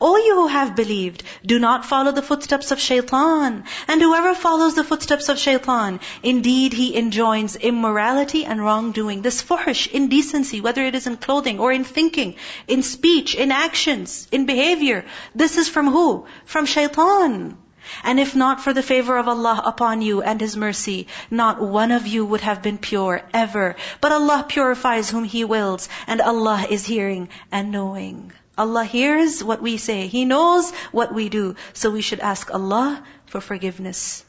O you who have believed, do not follow the footsteps of shaitan. And whoever follows the footsteps of shaitan, indeed he enjoins immorality and wrongdoing. This fuhsh, indecency, whether it is in clothing or in thinking, in speech, in actions, in behavior. This is from who? From shaitan. And if not for the favor of Allah upon you and His mercy, not one of you would have been pure ever. But Allah purifies whom He wills, and Allah is hearing and knowing. Allah hears what we say. He knows what we do. So we should ask Allah for forgiveness.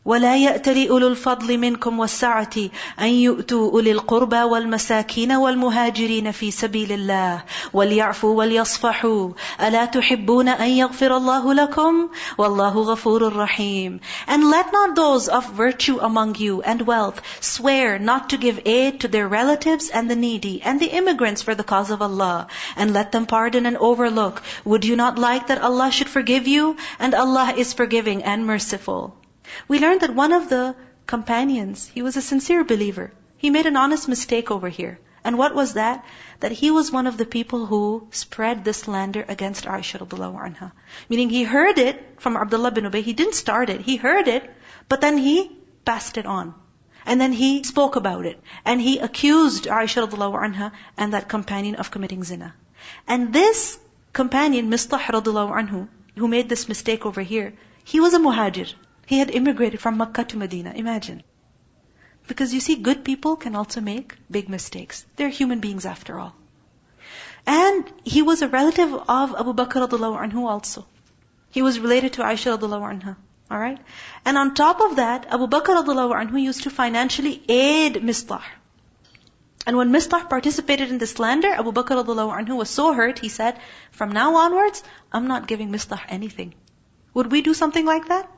وَلَا يَأْتَلِ أُولُو الْفَضْلِ مِنْكُمْ وَالسَّعَةِ أَنْ يُؤْتُوا أُولِي الْقُرْبَى وَالْمَسَاكِينَ وَالْمُهَاجِرِينَ فِي سَبِيلِ اللَّهِ وَلْيَعْفُوا وَلْيَصْفَحُوا أَلَا تُحِبُّونَ أَنْ يَغْفِرَ اللَّهُ لَكُمْ وَاللَّهُ غَفُورٌ رَحِيمٌ. And let not those of virtue among you and wealth swear not to give aid to their relatives and the needy and the immigrants for the cause of Allah, and let them pardon and overlook. Would you not like that Allah should forgive you? And Allah is forgiving and merciful. We learned that one of the companions, he was a sincere believer. He made an honest mistake over here. And what was that? That he was one of the people who spread the slander against Aisha radiallahu anha. Meaning he heard it from Abdullah bin Ubay. He didn't start it. He heard it, but then he passed it on. And then he spoke about it. And he accused Aisha radiallahu anha and that companion of committing zina. And this companion, Mistah radiallahu anhu, who made this mistake over here, he was a muhajir. He had immigrated from Makkah to Medina. Imagine. Because you see, good people can also make big mistakes. They're human beings after all. And he was a relative of Abu Bakr radiallahu anhu also. He was related to Aisha radiallahu anha. Alright? And on top of that, Abu Bakr radiallahu anhu used to financially aid Mistah. And when Mistah participated in the slander, Abu Bakr radiallahu anhu was so hurt, he said, from now onwards, I'm not giving Mistah anything. Would we do something like that?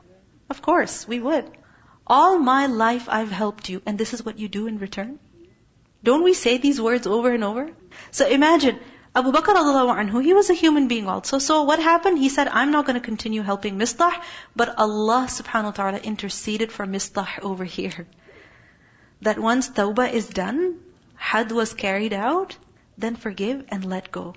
Of course, we would. All my life I've helped you, and this is what you do in return? Don't we say these words over and over? So imagine, Abu Bakr radiallahu anhu, he was a human being also. So what happened? He said, I'm not going to continue helping Mistah, but Allah subhanahu wa ta'ala interceded for Mistah over here. That once tawbah is done, had was carried out, then forgive and let go.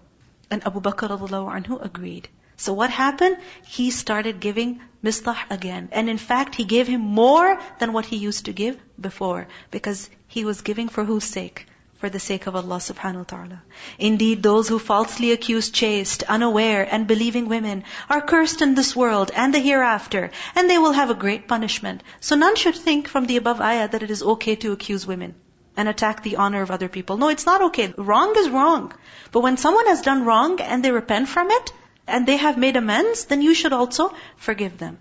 And Abu Bakr radiallahu anhu agreed. So what happened? He started giving Mistah again. And in fact, he gave him more than what he used to give before. Because he was giving for whose sake? For the sake of Allah subhanahu wa ta'ala. Indeed, those who falsely accuse chaste, unaware, and believing women are cursed in this world and the hereafter. And they will have a great punishment. So none should think from the above ayah that it is okay to accuse women and attack the honor of other people. No, it's not okay. Wrong is wrong. But when someone has done wrong and they repent from it, and they have made amends, then you should also forgive them.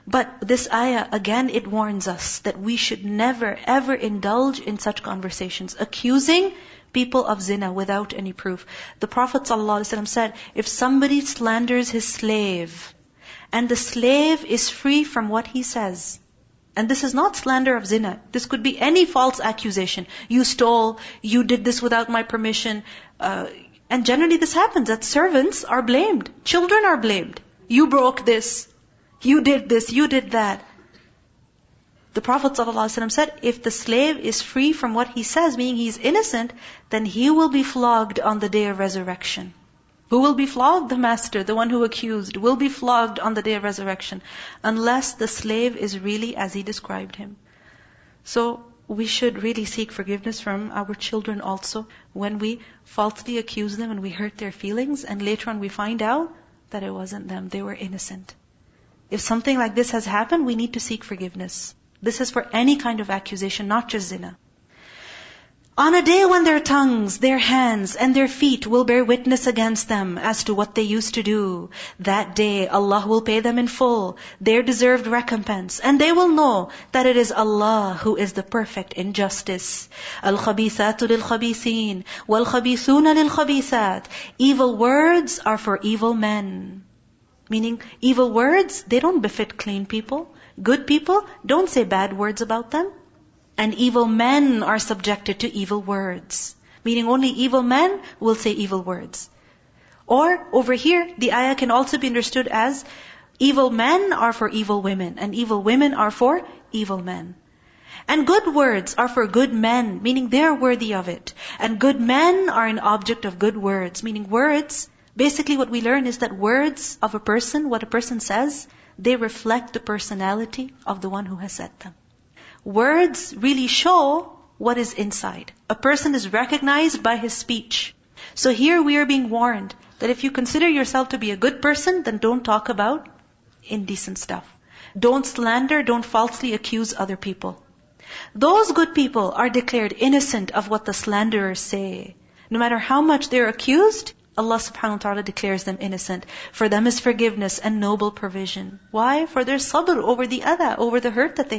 But this ayah, again, it warns us that we should never ever indulge in such conversations, accusing people of zina without any proof. The Prophet ﷺ said, if somebody slanders his slave, and the slave is free from what he says, and this is not slander of zina. This could be any false accusation. You stole, you did this without my permission, and generally this happens, that servants are blamed. Children are blamed. You broke this. You did this. You did that. The Prophet ﷺ said, if the slave is free from what he says, meaning he is innocent, then he will be flogged on the day of resurrection. Who will be flogged? The master, the one who accused, will be flogged on the day of resurrection. Unless the slave is really as he described him. So, we should really seek forgiveness from our children also when we falsely accuse them and we hurt their feelings and later on we find out that it wasn't them, they were innocent. If something like this has happened, we need to seek forgiveness. This is for any kind of accusation, not just zina. On a day when their tongues, their hands, and their feet will bear witness against them as to what they used to do, that day Allah will pay them in full their deserved recompense, and they will know that it is Allah who is the perfect in justice. Al-khabithatu lil-khabithin, wal-khabithuna lil-khabithat. Evil words are for evil men. Meaning, evil words, they don't befit clean people. Good people, don't say bad words about them. And evil men are subjected to evil words. Meaning only evil men will say evil words. Or, over here, the ayah can also be understood as, evil men are for evil women, and evil women are for evil men. And good words are for good men, meaning they are worthy of it. And good men are an object of good words, meaning words, Basically what we learn is that words of a person, what a person says, they reflect the personality of the one who has said them. Words really show what is inside. A person is recognized by his speech. So here we are being warned that if you consider yourself to be a good person, then don't talk about indecent stuff. Don't slander, don't falsely accuse other people. Those good people are declared innocent of what the slanderers say. No matter how much they're accused, Allah subhanahu wa ta'ala declares them innocent. For them is forgiveness and noble provision. Why? For their sabr over the adha, over the hurt that they have.